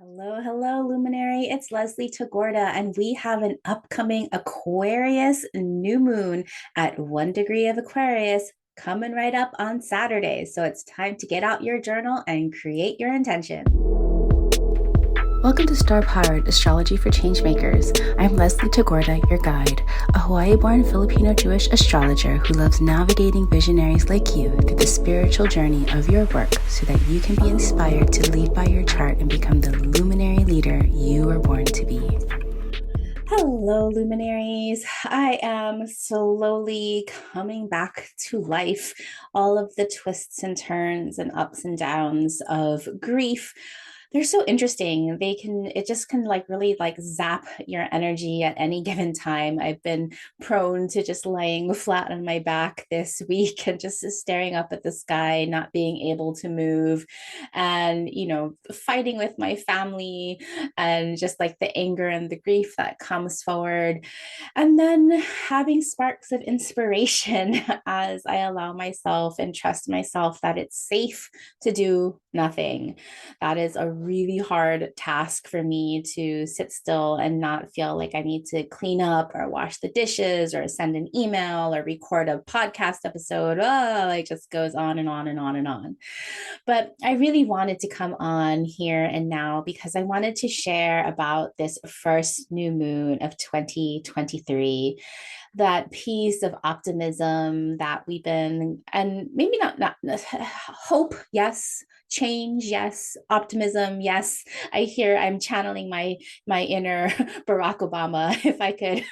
Hello, hello, Luminary. It's Leslie Tagorda, and we have an upcoming Aquarius new moon at 1 degree of Aquarius coming right up on Saturday. So it's time to get out your journal and create your intention. Welcome to Star Powered Astrology for Changemakers. I'm Leslie Tagorda, your guide, a Hawaii-born Filipino Jewish astrologer who loves navigating visionaries like you through the spiritual journey of your work so that you can be inspired to lead by your chart and become the luminary leader you were born to be. Hello, luminaries. I am slowly coming back to life. All of the twists and turns and ups and downs of grief, they're so interesting. It just can like really like zap your energy at any given time. I've been prone to just laying flat on my back this week and just staring up at the sky, not being able to move, and fighting with my family, and just like the anger and the grief that comes forward, and then having sparks of inspiration as I allow myself and trust myself that it's safe to do nothing. That is a really hard task for me, to sit still and not feel like I need to clean up or wash the dishes or send an email or record a podcast episode. Oh, it just goes on and on and on and on. But I really wanted to come on here and now because I wanted to share about this first new moon of 2023, that piece of optimism that we've been, and maybe not hope, yes, change, yes, optimism, yes. I'm channeling my inner Barack Obama, if I could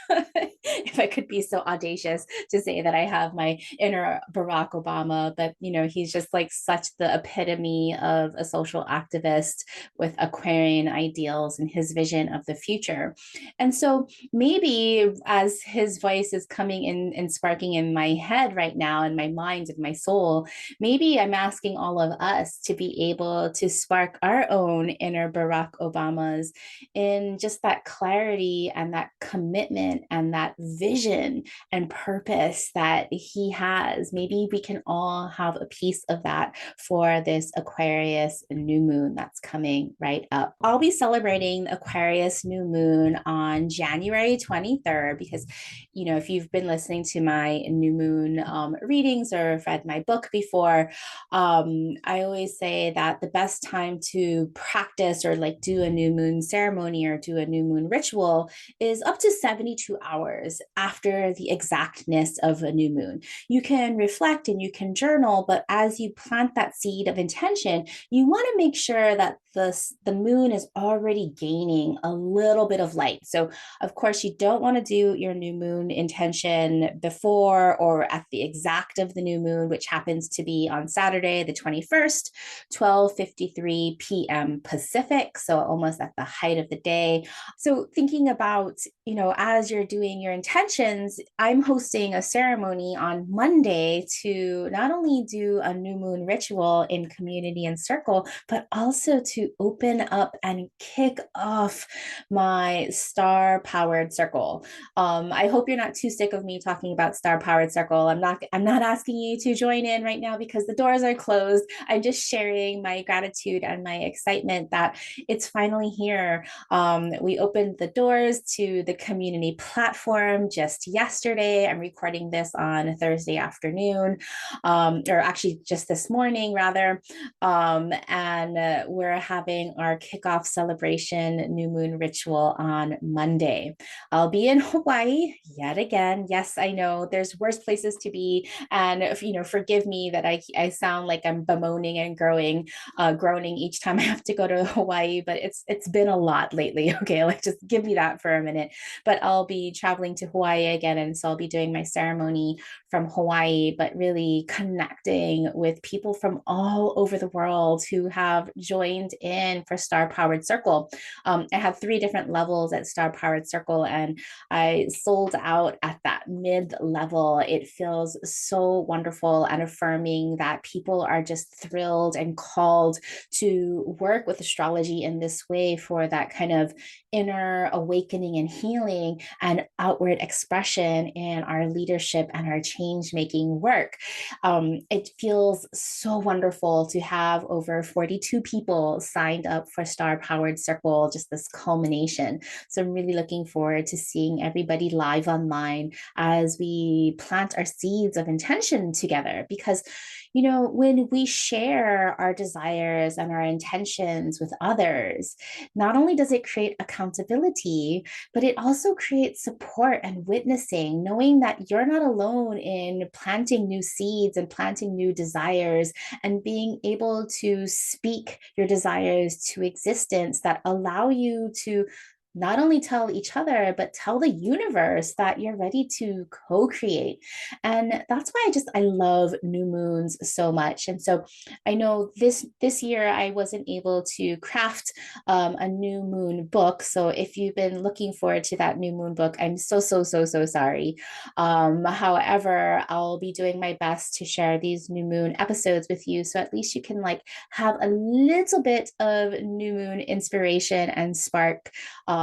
if I could be so audacious to say that I have my inner Barack Obama. But he's just like such the epitome of a social activist with Aquarian ideals and his vision of the future. And so maybe as his voice is coming in and sparking in my head right now, in my mind and my soul, maybe I'm asking all of us to be able to spark our own inner Barack Obamas in just that clarity and that commitment and that vision and purpose that he has. Maybe we can all have a piece of that for this Aquarius new moon that's coming right up. I'll be celebrating Aquarius new moon on January 23rd because, if you've been listening to my new moon readings or read my book before, I always say that the best time to practice or like do a new moon ceremony or do a new moon ritual is up to 72 hours after the exactness of a new moon. You can reflect and you can journal, but as you plant that seed of intention, you want to make sure that the moon is already gaining a little bit of light. So, of course, you don't want to do your new moon intention before or at the exact of the new moon, which happens to be on Saturday, the 21st, 12:53 p.m. Pacific. So, almost at the height of the day. So, thinking about, as you're doing your intentions, I'm hosting a ceremony on Monday to not only do a new moon ritual in community and circle, but also to open up and kick off my star powered circle. I hope you're not too sick of me talking about star powered circle. I'm not asking you to join in right now because the doors are closed. I'm just sharing my gratitude and my excitement that it's finally here. We opened the doors to the community platform just yesterday. I'm recording this on Thursday afternoon, or actually just this morning, rather. And we're having our kickoff celebration new moon ritual on Monday. I'll be in Hawaii yet again. Yes, I know there's worse places to be. And, forgive me that I sound like I'm bemoaning and groaning each time I have to go to Hawaii, but it's been a lot lately. Okay, like just give me that for a minute. But I'll be traveling to Hawaii again, and so I'll be doing my ceremony from Hawaii, but really connecting with people from all over the world who have joined in for Star Powered Circle. I have 3 different levels at Star Powered Circle, and I sold out at that mid level. It feels so wonderful and affirming that people are just thrilled and called to work with astrology in this way for that kind of inner awakening and healing and outward expression in our leadership and our change making work. It feels so wonderful to have over 42 people signed up for Star Powered Circle, just this culmination. So I'm really looking forward to seeing everybody live online as we plant our seeds of intention together. Because, when we share our desires and our intentions with others, not only does it create accountability, but it also creates support and witnessing, knowing that you're not alone in planting new seeds and planting new desires and being able to speak your desires to existence that allow you to not only tell each other, but tell the universe that you're ready to co-create. And that's why I love new moons so much. And so I know this year I wasn't able to craft a new moon book. So if you've been looking forward to that new moon book, I'm so sorry. However, I'll be doing my best to share these new moon episodes with you. So at least you can like have a little bit of new moon inspiration and spark,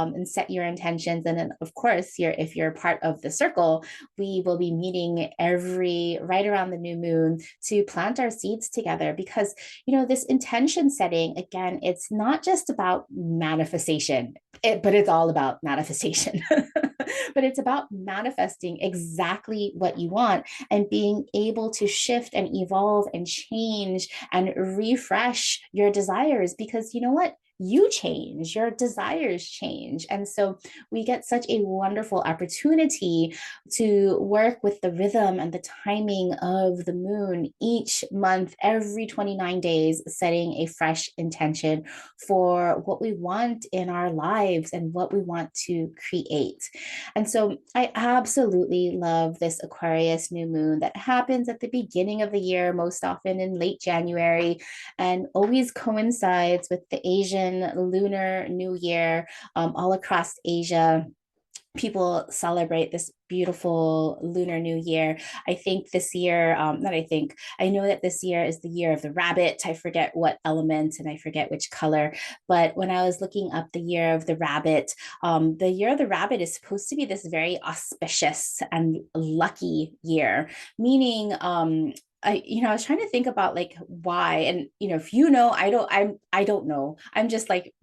and set your intentions. And then, of course, if you're part of the circle, we will be meeting every right around the new moon to plant our seeds together. Because, this intention setting, again, it's not just about manifestation, but it's all about manifestation. But it's about manifesting exactly what you want and being able to shift and evolve and change and refresh your desires. Because you know what? You change, your desires change. And so we get such a wonderful opportunity to work with the rhythm and the timing of the moon each month, every 29 days, setting a fresh intention for what we want in our lives and what we want to create. And so I absolutely love this Aquarius new moon that happens at the beginning of the year, most often in late January, and always coincides with the Asian Lunar New Year. All across Asia, people celebrate this beautiful Lunar New Year. I think this year, not I think, I know that this year is the year of the rabbit. I forget what element and I forget which color. But when I was looking up the year of the year of the rabbit is supposed to be this very auspicious and lucky year, meaning, I was trying to think about like why, and if I don't know. I'm just like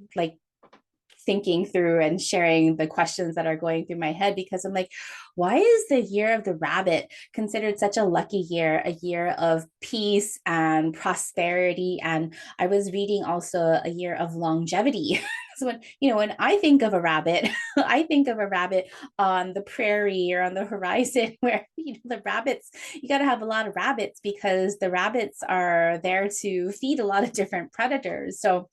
thinking through and sharing the questions that are going through my head, because I'm like, why is the year of the rabbit considered such a lucky year, a year of peace and prosperity? And I was reading also a year of longevity. So when I think of a rabbit, I think of a rabbit on the prairie or on the horizon where the rabbits, you got to have a lot of rabbits because the rabbits are there to feed a lot of different predators. So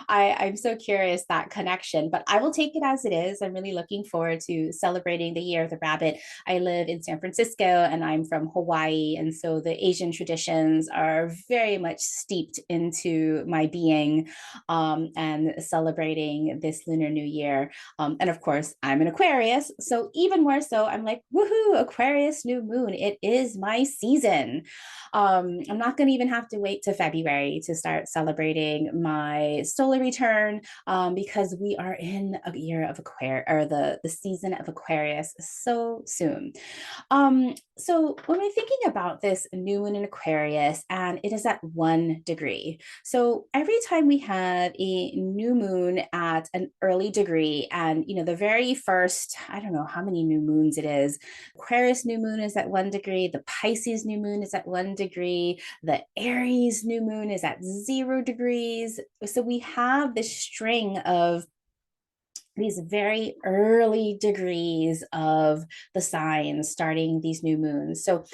I'm so curious that connection, but I will take it as it is. I'm really looking forward to celebrating the year of the rabbit. I live in San Francisco and I'm from Hawaii. And so the Asian traditions are very much steeped into my being, and celebrating this Lunar New Year. And of course, I'm an Aquarius. So even more so, I'm like, woohoo, Aquarius New Moon. It is my season. I'm not going to even have to wait to February to start celebrating my solar return, because we are in a year of Aquarius, or the season of Aquarius, so soon. So when we're thinking about this new moon in Aquarius, and it is at 1 degree. So every time we have a new moon at an early degree, and the very first, I don't know how many new moons it is. Aquarius new moon is at 1 degree, the Pisces new moon is at 1 degree, the Aries new moon is at 0 degrees. So we have this string of these very early degrees of the signs starting these new moons. So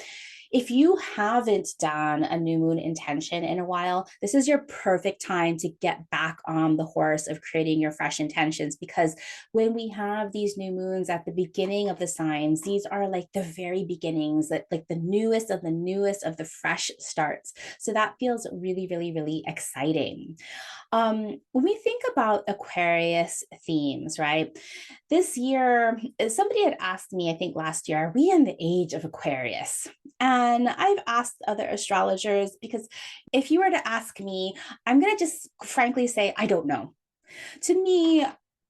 if you haven't done a new moon intention in a while, this is your perfect time to get back on the horse of creating your fresh intentions. Because when we have these new moons at the beginning of the signs, these are like the very beginnings, like the newest of the fresh starts. So that feels really, really, really exciting. When we think about Aquarius themes, right? This year, somebody had asked me, I think last year, are we in the age of Aquarius? And I've asked other astrologers, because if you were to ask me, I'm going to just frankly say, I don't know. To me,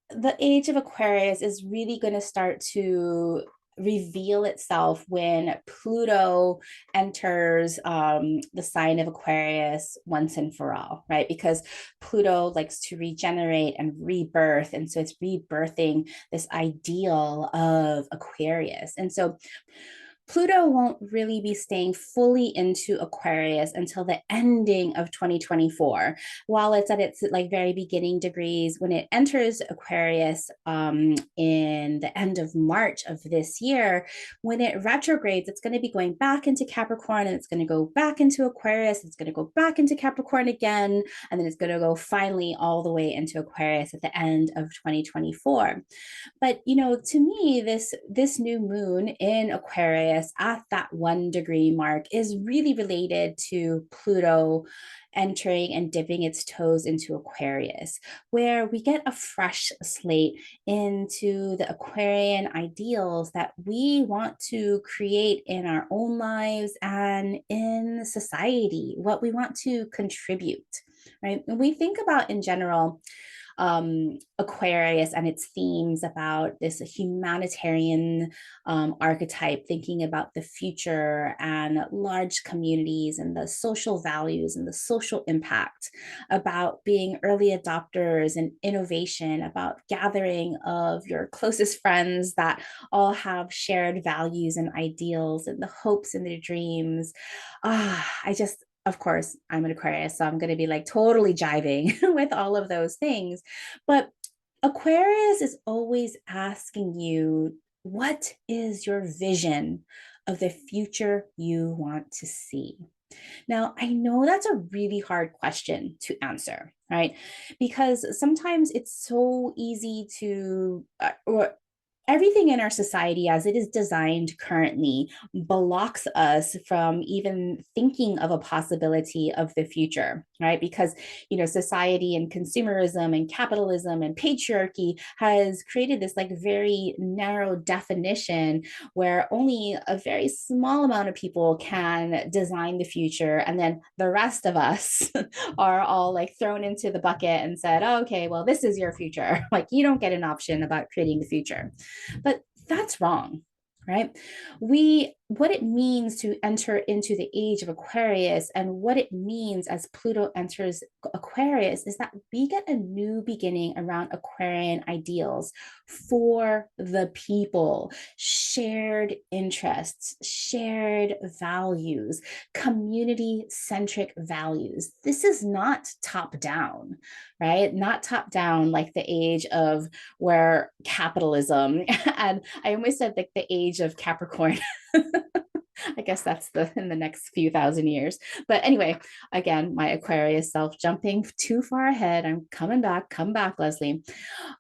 the age of Aquarius is really going to start to reveal itself when Pluto enters the sign of Aquarius once and for all, right? Because Pluto likes to regenerate and rebirth. And so it's rebirthing this ideal of Aquarius. And so Pluto won't really be staying fully into Aquarius until the ending of 2024, while it's at its like very beginning degrees. When it enters Aquarius in the end of March of this year, when it retrogrades, it's going to be going back into Capricorn, and it's going to go back into Aquarius. It's going to go back into Capricorn again, and then it's going to go finally all the way into Aquarius at the end of 2024. But to me, this new moon in Aquarius at that 1 degree mark is really related to Pluto entering and dipping its toes into Aquarius, where we get a fresh slate into the Aquarian ideals that we want to create in our own lives and in society, what we want to contribute, right? When we think about in general Aquarius and its themes about this humanitarian archetype, thinking about the future and large communities and the social values and the social impact, about being early adopters and innovation, about gathering of your closest friends that all have shared values and ideals and the hopes and the dreams. I just, of course, I'm an Aquarius, so I'm going to be like totally jiving with all of those things. But Aquarius is always asking you, what is your vision of the future you want to see? Now, I know that's a really hard question to answer, right? Because sometimes it's so easy to, or everything in our society as it is designed currently blocks us from even thinking of a possibility of the future, right? Because society and consumerism and capitalism and patriarchy has created this like very narrow definition where only a very small amount of people can design the future, and then the rest of us are all like thrown into the bucket and said, oh, okay, well, this is your future. Like, you don't get an option about creating the future. But that's wrong, right? What it means to enter into the age of Aquarius and what it means as Pluto enters Aquarius is that we get a new beginning around Aquarian ideals for the people, shared interests, shared values, community centric values. This is not top down, right? Not top down like the age of where capitalism, and I almost said like the age of Capricorn. I guess that's in the next few thousand years. But anyway, again, my Aquarius self jumping too far ahead. I'm coming back. Come back, Leslie.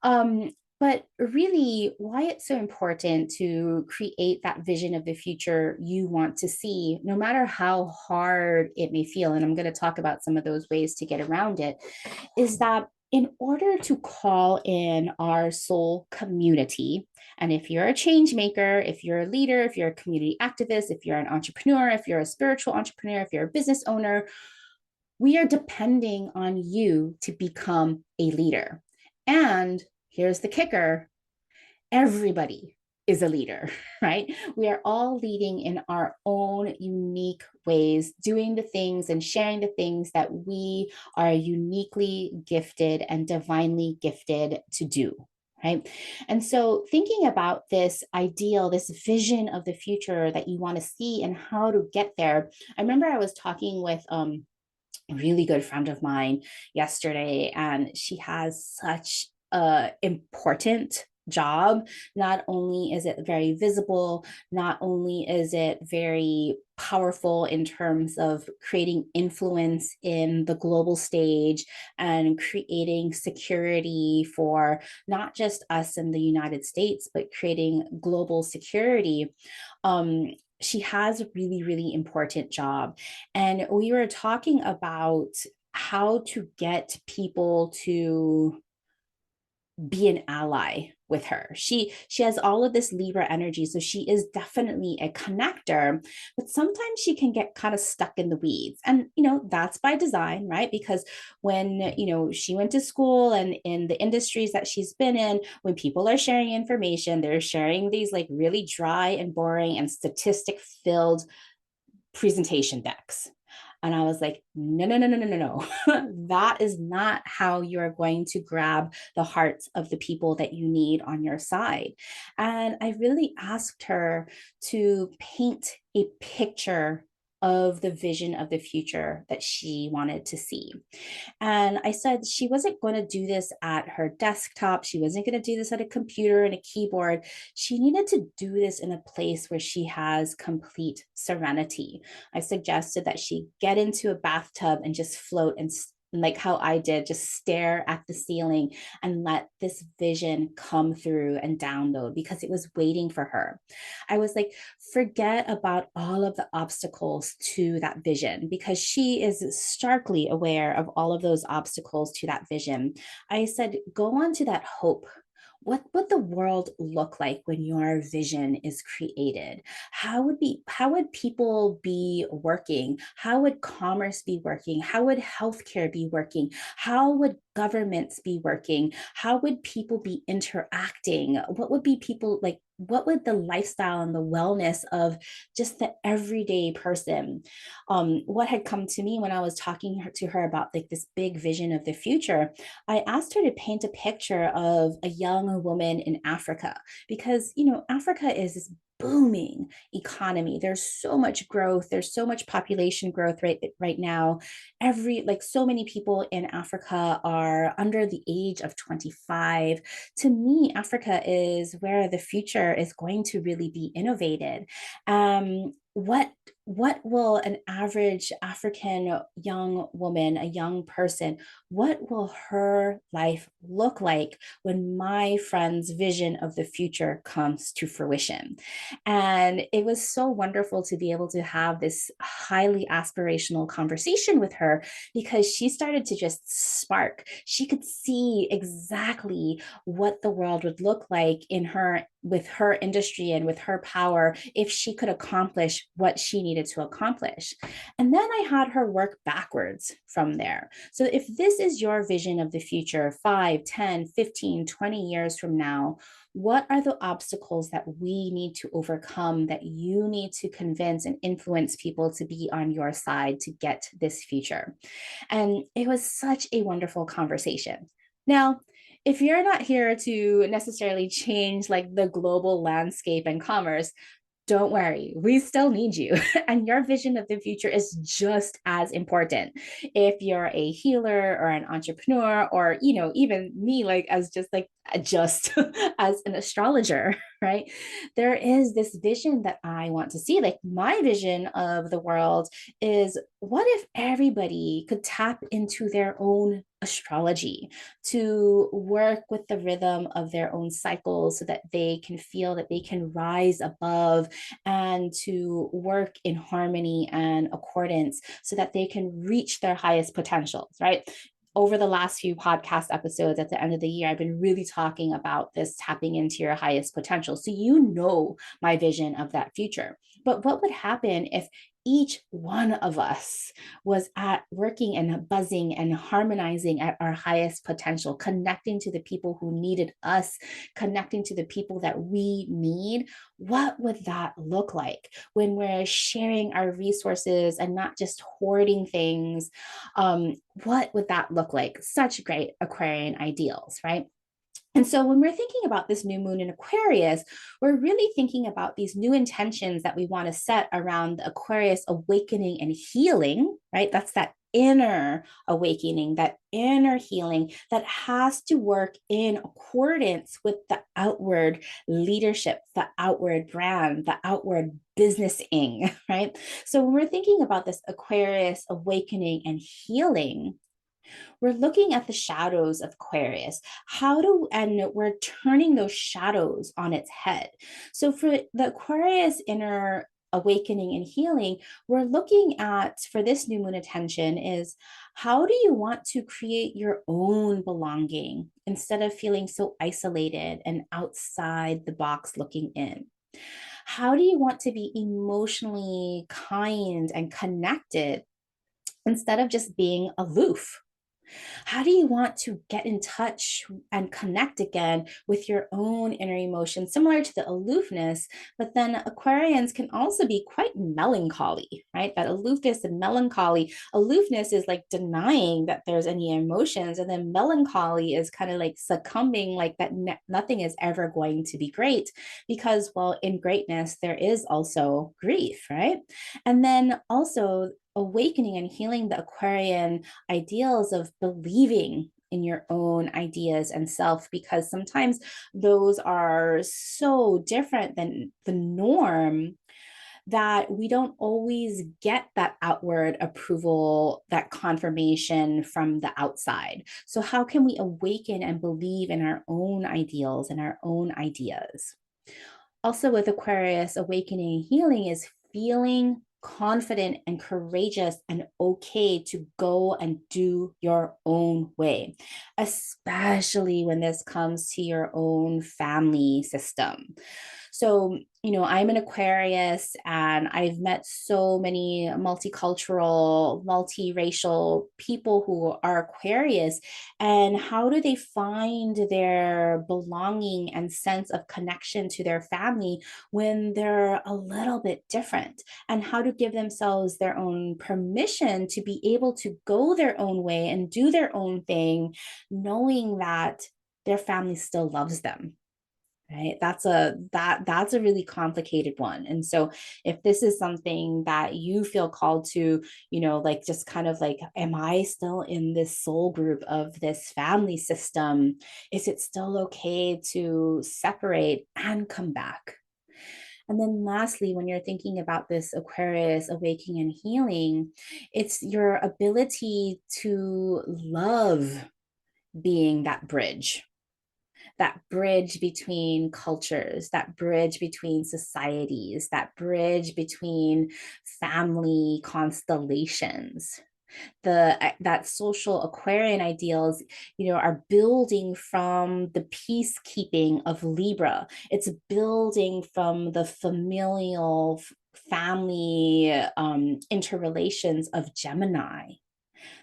Um, but really, why it's so important to create that vision of the future you want to see, no matter how hard it may feel. And I'm going to talk about some of those ways to get around it, is that in order to call in our soul community, and if you're a change maker, if you're a leader, if you're a community activist, if you're an entrepreneur, if you're a spiritual entrepreneur, if you're a business owner, we are depending on you to become a leader. And here's the kicker: everybody is a leader, right? We are all leading in our own unique ways, doing the things and sharing the things that we are uniquely gifted and divinely gifted to do. Right. And so, thinking about this ideal, this vision of the future that you want to see and how to get there. I remember I was talking with a really good friend of mine yesterday, and she has such a important job. Not only is it very visible, not only is it very powerful in terms of creating influence in the global stage and creating security for not just us in the United States, but creating global security. She has a really, really important job. And we were talking about how to get people to be an ally with her. She has all of this Libra energy, so she is definitely a connector, but sometimes she can get kind of stuck in the weeds. And that's by design, right? Because when she went to school and in the industries that she's been in, when people are sharing information, they're sharing these like really dry and boring and statistic filled presentation decks. And I was like, no, no, no, no, no, no, no. That is not how you're going to grab the hearts of the people that you need on your side. And I really asked her to paint a picture of the vision of the future that she wanted to see. And I said she wasn't going to do this at her desktop. She wasn't going to do this at a computer and a keyboard. She needed to do this in a place where she has complete serenity. I suggested that she get into a bathtub and just float and like how I did, just stare at the ceiling and let this vision come through and download because it was waiting for her. I was like, forget about all of the obstacles to that vision because she is starkly aware of all of those obstacles to that vision. I said, go on to that hope. What would the world look like when your vision is created? How would people be working? How would commerce be working? How would healthcare be working? How would governments be working? How would people be interacting? What would be people like? What would the lifestyle and the wellness of just the everyday person? What had come to me when I was talking to her about like this big vision of the future, I asked her to paint a picture of a young woman in Africa because, Africa is this booming economy. There's so much growth. There's so much population growth right now. So many people in Africa are under the age of 25. To me, Africa is where the future is going to really be innovated. What will an average African young woman, a young person, what will her life look like when my friend's vision of the future comes to fruition? And it was so wonderful to be able to have this highly aspirational conversation with her because she started to just spark. She could see exactly what the world would look like in her with her industry and with her power if she could accomplish what she needed to accomplish. And then I had her work backwards from there. So if this is your vision of the future, 5, 10, 15, 20 years from now, what are the obstacles that we need to overcome that you need to convince and influence people to be on your side to get this future? And it was such a wonderful conversation. Now, if you're not here to necessarily change like the global landscape and commerce, don't worry, we still need you. And your vision of the future is just as important. If you're a healer or an entrepreneur, or, even me, like as just as an astrologer, right? There is this vision that I want to see. Like my vision of the world is what if everybody could tap into their own astrology to work with the rhythm of their own cycles so that they can feel that they can rise above and to work in harmony and accordance so that they can reach their highest potentials, right? Over the last few podcast episodes at the end of the year, I've been really talking about this tapping into your highest potential. So, my vision of that future. But what would happen if each one of us was at working and buzzing and harmonizing at our highest potential, connecting to the people who needed us, connecting to the people that we need? What would that look like when we're sharing our resources and not just hoarding things? What would that look like? Such great Aquarian ideals, right? And so when we're thinking about this new moon in Aquarius, we're really thinking about these new intentions that we want to set around the Aquarius awakening and healing, right? That's that inner awakening, that inner healing that has to work in accordance with the outward leadership, the outward brand, the outward businessing, right? So when we're thinking about this Aquarius awakening and healing, we're looking at the shadows of Aquarius. And we're turning those shadows on its head. So for the Aquarius inner awakening and healing, we're looking at for this new moon attention is how do you want to create your own belonging instead of feeling so isolated and outside the box looking in? How do you want to be emotionally kind and connected instead of just being aloof? How do you want to get in touch and connect again with your own inner emotions, similar to the aloofness? But then Aquarians can also be quite melancholy, right? That aloofness and melancholy. Aloofness is like denying that there's any emotions, and then melancholy is kind of like succumbing, like that nothing is ever going to be great because, well, in greatness, there is also grief, right? And then also, awakening and healing the Aquarian ideals of believing in your own ideas and self, because sometimes those are so different than the norm that we don't always get that outward approval, that confirmation from the outside. So, how can we awaken and believe in our own ideals and our own ideas? Also, with Aquarius, awakening and healing is feeling confident and courageous and okay to go and do your own way, especially when this comes to your own family system. So, I'm an Aquarius and I've met so many multicultural, multiracial people who are Aquarius. And how do they find their belonging and sense of connection to their family when they're a little bit different? And how to give themselves their own permission to be able to go their own way and do their own thing, knowing that their family still loves them, right? That's a really complicated one. And so if this is something that you feel called to, like just kind of like, am I still in this soul group of this family system? Is it still okay to separate and come back? And then lastly, when you're thinking about this Aquarius awakening and healing, it's your ability to love being that bridge between cultures, that bridge between societies, that bridge between family constellations. That social Aquarian ideals, are building from the peacekeeping of Libra. It's building from the familial family interrelations of Gemini.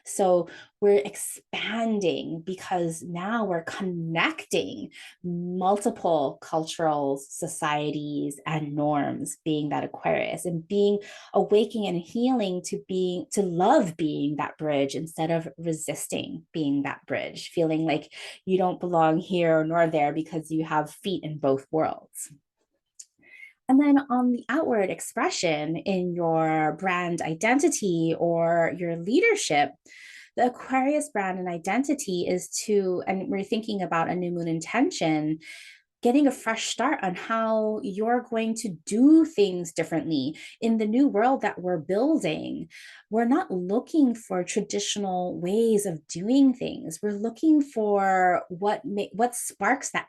So we're expanding because now we're connecting multiple cultural societies and norms, being that Aquarius, and being awakening and healing to love being that bridge instead of resisting being that bridge, feeling like you don't belong here nor there because you have feet in both worlds. And then on the outward expression in your brand identity or your leadership, the Aquarius brand and identity is and we're thinking about a new moon intention, getting a fresh start on how you're going to do things differently in the new world that we're building. We're not looking for traditional ways of doing things. We're looking for what sparks that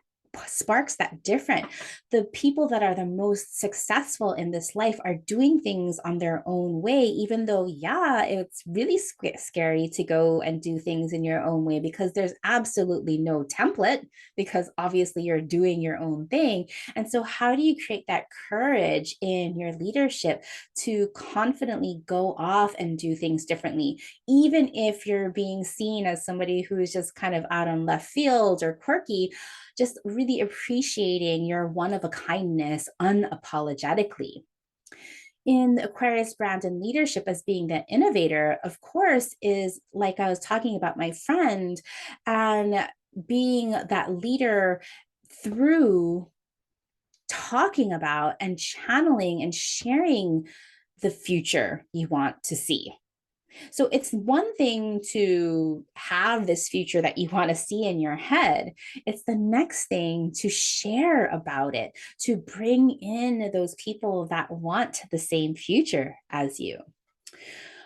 different. The people that are the most successful in this life are doing things on their own way, even though, yeah, it's really scary to go and do things in your own way because there's absolutely no template, because obviously you're doing your own thing. And so, how do you create that courage in your leadership to confidently go off and do things differently, even if you're being seen as somebody who's just kind of out on left field or quirky? Just really appreciating your one of a kindness unapologetically. In the Aquarius brand and leadership as being the innovator, of course, is like I was talking about my friend, and being that leader through talking about and channeling and sharing the future you want to see. So it's one thing to have this future that you want to see in your head. It's the next thing to share about it, to bring in those people that want the same future as you.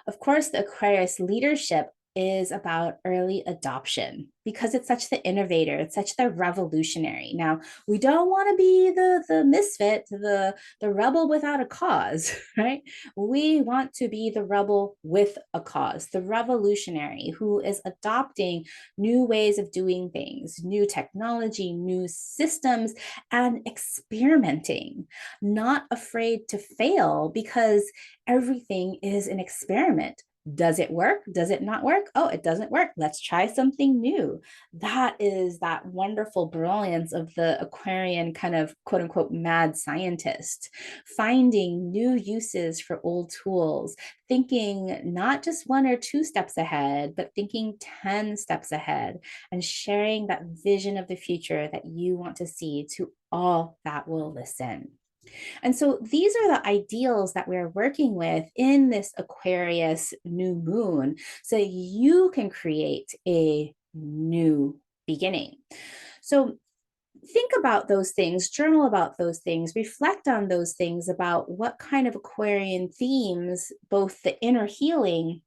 Of course, the Aquarius leadership is about early adoption because it's such the innovator, it's such the revolutionary. Now, we don't want to be the misfit, the rebel without a cause, right? We want to be the rebel with a cause, the revolutionary who is adopting new ways of doing things, new technology, new systems, and experimenting, not afraid to fail because everything is an experiment. Does it work? Does it not work? Oh, it doesn't work. Let's try something new. That is that wonderful brilliance of the Aquarian kind of quote unquote mad scientist, finding new uses for old tools, thinking not just one or two steps ahead, but thinking 10 steps ahead, and sharing that vision of the future that you want to see to all that will listen. And so these are the ideals that we're working with in this Aquarius new moon. So you can create a new beginning. So think about those things, journal about those things, reflect on those things about what kind of Aquarian themes, both the inner healing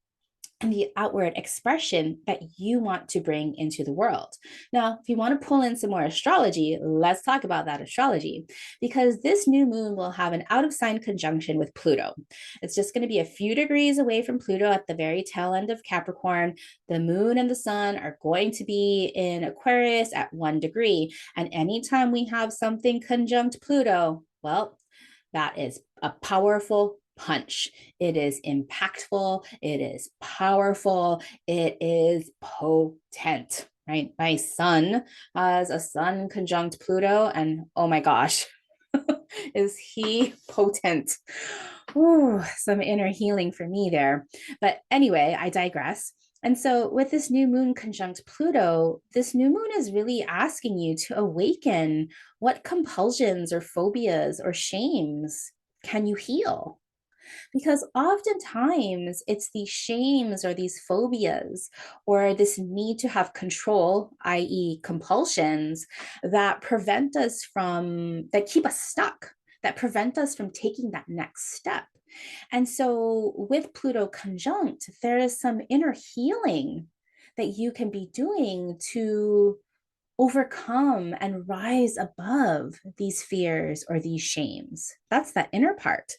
and the outward expression that you want to bring into the world. Now, if you want to pull in some more astrology, let's talk about that astrology because this new moon will have an out of sign conjunction with Pluto. It's just going to be a few degrees away from Pluto at the very tail end of Capricorn. The moon and the sun are going to be in Aquarius at 1 degree. And anytime we have something conjunct Pluto, well, that is a powerful punch. It is impactful. It is powerful. It is potent, right? My son has a sun conjunct Pluto, and oh my gosh, is he potent? Ooh, some inner healing for me there. But anyway, I digress. And so, with this new moon conjunct Pluto, this new moon is really asking you to awaken what compulsions or phobias or shames can you heal? Because oftentimes it's these shames or these phobias or this need to have control, i.e., compulsions, that prevent us from, that keep us stuck, that prevent us from taking that next step. And so with Pluto conjunct, there is some inner healing that you can be doing to overcome and rise above these fears or these shames. That's that inner part.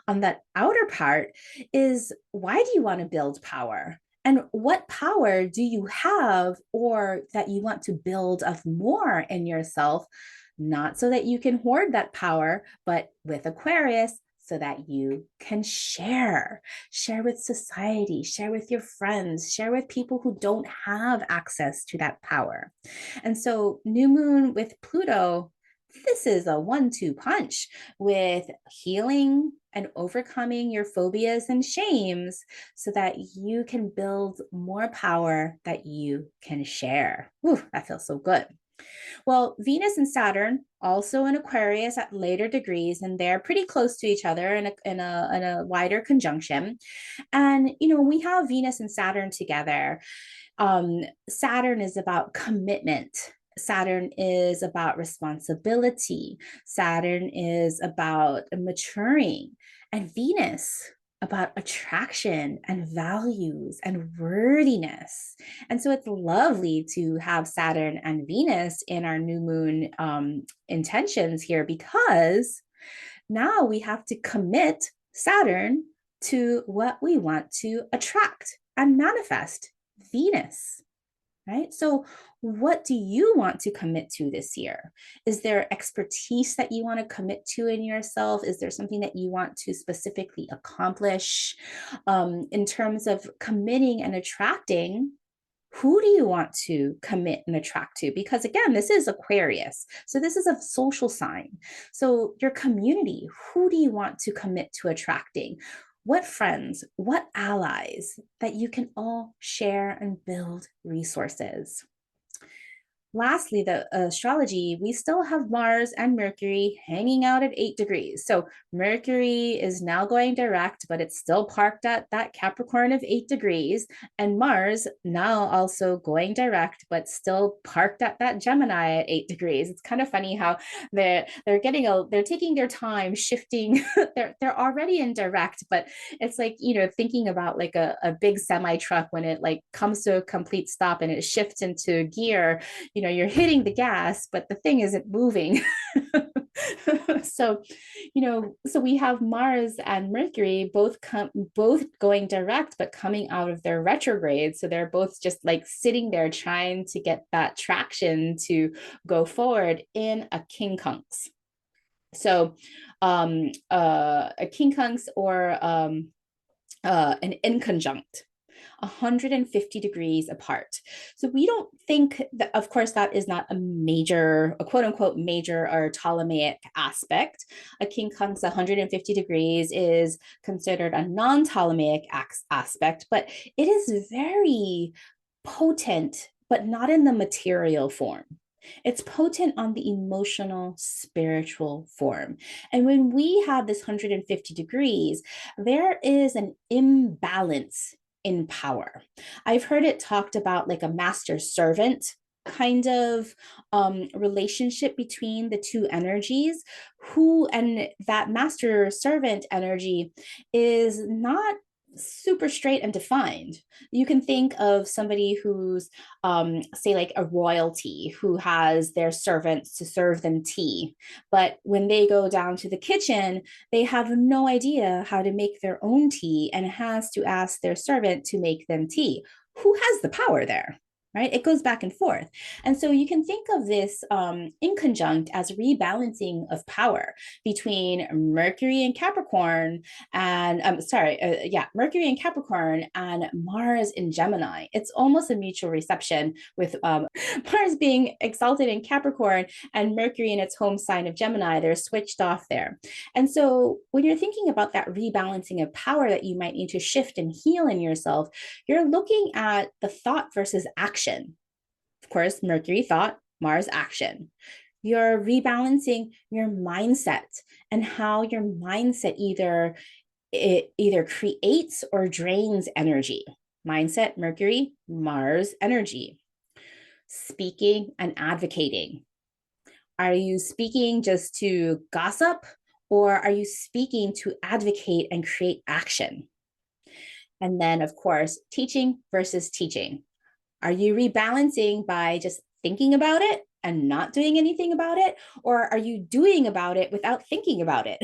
On that outer part is, why do you want to build power? And what power do you have or that you want to build of more in yourself? Not so that you can hoard that power, but with Aquarius, so that you can share with society, share with your friends, share with people who don't have access to that power. And so, new moon with Pluto, this is a 1-2 punch with healing and overcoming your phobias and shames so that you can build more power that you can share. Ooh, that feels so good. Well, Venus and Saturn also in Aquarius at later degrees, and they're pretty close to each other in a wider conjunction. And when we have Venus and Saturn together, Saturn is about commitment. Saturn is about responsibility. Saturn is about maturing. And Venus about attraction and values and worthiness. And so it's lovely to have Saturn and Venus in our new moon intentions here because now we have to commit Saturn to what we want to attract and manifest, Venus, right? So, what do you want to commit to this year? Is there expertise that you want to commit to in yourself? Is there something that you want to specifically accomplish in terms of committing and attracting? Who do you want to commit and attract to? Because again, this is Aquarius. So this is a social sign. So your community, who do you want to commit to attracting? What friends, what allies that you can all share and build resources? lastly, the astrology, we still have Mars and Mercury hanging out at 8 degrees. So Mercury is now going direct, but it's still parked at that Capricorn of 8 degrees. And Mars now also going direct, but still parked at that Gemini at 8 degrees. It's kind of funny how they're taking their time shifting. They're already in direct, but it's like, thinking about like a big semi truck when it like comes to a complete stop and it shifts into gear, you're hitting the gas, but the thing isn't moving. so so we have Mars and Mercury both going direct but coming out of their retrograde, so they're both just like sitting there trying to get that traction to go forward in a quincunx. So a quincunx or an inconjunct, 150 degrees apart. So we don't think that, of course, that is not a quote unquote major or Ptolemaic aspect. A quincunx 150 degrees is considered a non-Ptolemaic aspect, but it is very potent, but not in the material form. It's potent on the emotional, spiritual form. And when we have this 150 degrees, there is an imbalance in power. I've heard it talked about like a master servant kind of relationship between the two energies, who and that master servant energy is not super straight and defined. You can think of somebody who's say like a royalty who has their servants to serve them tea, but when they go down to the kitchen, they have no idea how to make their own tea and has to ask their servant to make them tea. Who has the power there? Right? It goes back and forth. And so you can think of this inconjunct as rebalancing of power between Mercury and Capricorn and Mercury in Capricorn and Mars in Gemini. It's almost a mutual reception with Mars being exalted in Capricorn and Mercury in its home sign of Gemini. They're switched off there. And so when you're thinking about that rebalancing of power that you might need to shift and heal in yourself, you're looking at the thought versus action. Of course, Mercury thought, Mars action. You're rebalancing your mindset and how your mindset either creates or drains energy. Mindset, Mercury, Mars energy. Speaking and advocating. Are you speaking just to gossip, or are you speaking to advocate and create action? And then, of course, teaching versus teaching. Are you rebalancing by just thinking about it and not doing anything about it? Or are you doing about it without thinking about it?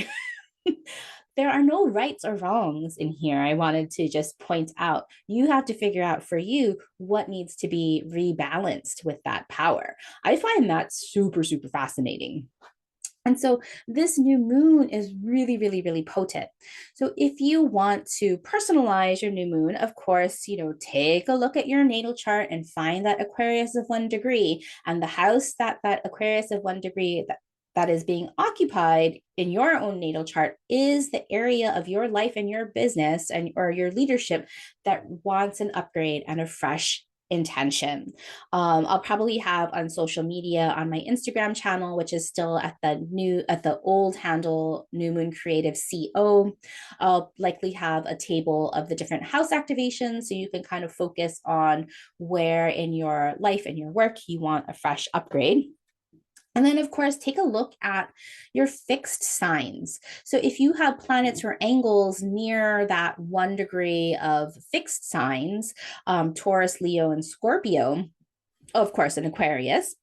There are no rights or wrongs in here. I wanted to just point out, you have to figure out for you what needs to be rebalanced with that power. I find that super, super fascinating. And so this new moon is really, really, really potent. So if you want to personalize your new moon, of course, take a look at your natal chart and find that Aquarius of 1 degree, and the house that Aquarius of 1 degree that is being occupied in your own natal chart is the area of your life and your business and or your leadership that wants an upgrade and a fresh intention. I'll probably have on social media on my Instagram channel, which is still at the old handle New Moon Creative CO. I'll likely have a table of the different house activations so you can kind of focus on where in your life and your work you want a fresh upgrade. And then, of course, take a look at your fixed signs. So if you have planets or angles near that 1 degree of fixed signs, Taurus, Leo, and Scorpio, of course, an Aquarius,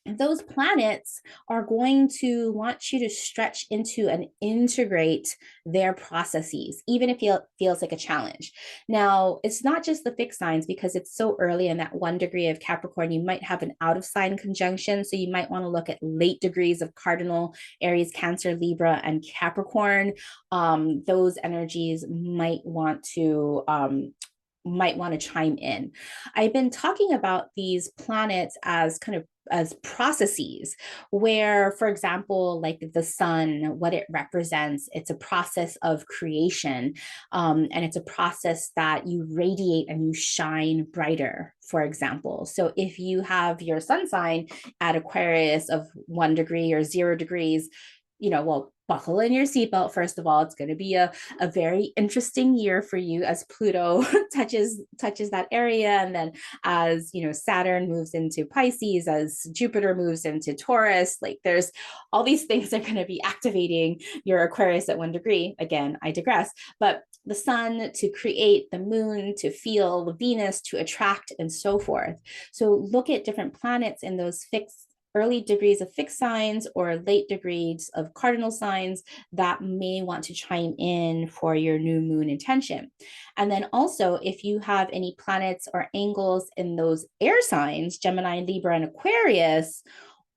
those planets are going to want you to stretch into and integrate their processes, even if it feels like a challenge. Now, it's not just the fixed signs because it's so early in that 1 degree of Capricorn. You might have an out of sign conjunction. So you might want to look at late degrees of Cardinal, Aries, Cancer, Libra, and Capricorn. Those energies might want to might want to chime in. I've been talking about these planets as kind of as processes where, for example, like the sun, what it represents, it's a process of creation, and it's a process that you radiate and you shine brighter, for example. So if you have your sun sign at Aquarius of 1 degree or 0 degrees, well, buckle in your seatbelt. First of all, it's going to be a very interesting year for you as Pluto touches that area. And then as, Saturn moves into Pisces, as Jupiter moves into Taurus, like there's all these things that are going to be activating your Aquarius at 1 degree. Again, I digress, but the sun to create, the moon to feel, the Venus to attract, and so forth. So look at different planets in those fixed early degrees of fixed signs or late degrees of cardinal signs that may want to chime in for your new moon intention. And then also, if you have any planets or angles in those air signs, Gemini, Libra, and Aquarius,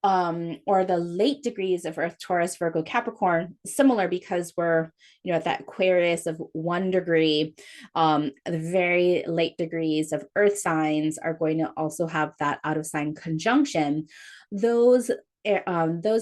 or the late degrees of Earth, Taurus, Virgo, Capricorn, similar because we're, at that Aquarius of 1 degree, the very late degrees of Earth signs are going to also have that out of sign conjunction. Those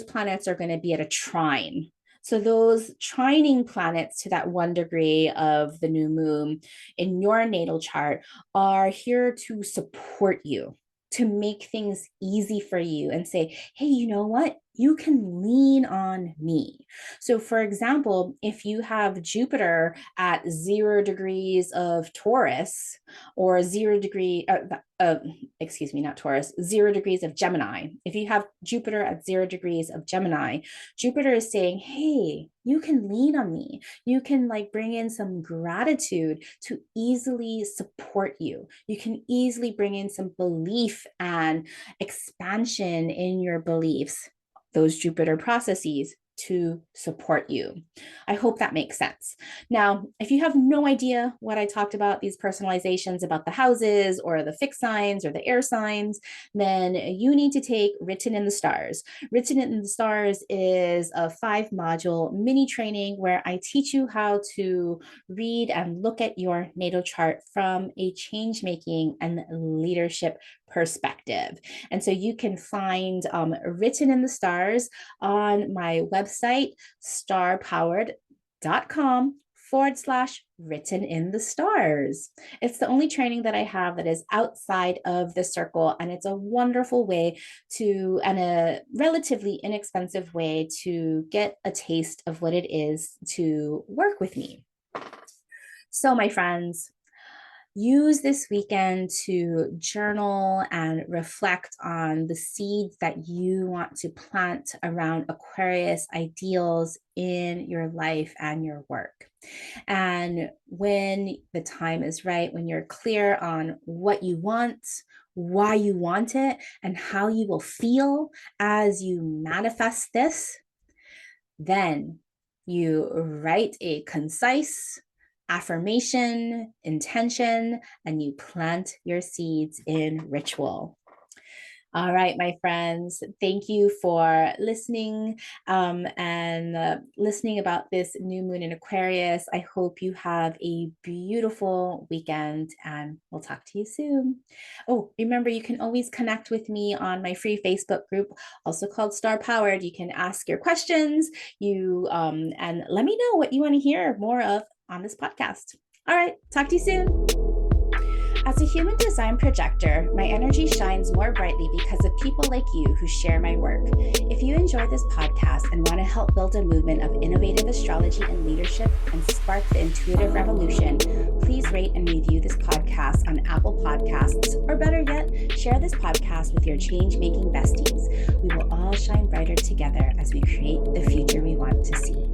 planets are going to be at a trine. So those trining planets to that 1 degree of the new moon in your natal chart are here to support you, to make things easy for you and say, hey, you know what? You can lean on me. So for example, if you have Jupiter at 0 degrees of Taurus or 0 degree, not Taurus, 0 degrees of Gemini. If you have Jupiter at 0 degrees of Gemini, Jupiter is saying, hey, you can lean on me. You can bring in some gratitude to easily support you. You can easily bring in some belief and expansion in your beliefs, those Jupiter processes to support you. I hope that makes sense. Now, if you have no idea what I talked about, these personalizations about the houses or the fixed signs or the air signs, then you need to take Written in the Stars. Written in the Stars is a 5-module mini training where I teach you how to read and look at your natal chart from a change making and leadership perspective. And so you can find Written in the Stars on my website, starpowered.com/written in the stars. It's the only training that I have that is outside of the circle, and it's a wonderful way to, and a relatively inexpensive way to get a taste of what it is to work with me. So my friends, use this weekend to journal and reflect on the seeds that you want to plant around Aquarius ideals in your life and your work. And when the time is right, when you're clear on what you want, why you want it, and how you will feel as you manifest this, then you write a concise affirmation, intention, and you plant your seeds in ritual. All right, my friends, thank you for listening and listening about this new moon in Aquarius. I hope you have a beautiful weekend and we'll talk to you soon. Oh, remember, you can always connect with me on my free Facebook group, also called Star Powered. You can ask your questions, and let me know what you want to hear more of on this podcast. All right, talk to you soon. As a human design projector, my energy shines more brightly because of people like you who share my work. If you enjoy this podcast and want to help build a movement of innovative astrology and leadership and spark the intuitive revolution, please rate and review this podcast on Apple Podcasts, or better yet, share this podcast with your change-making besties. We will all shine brighter together as we create the future we want to see.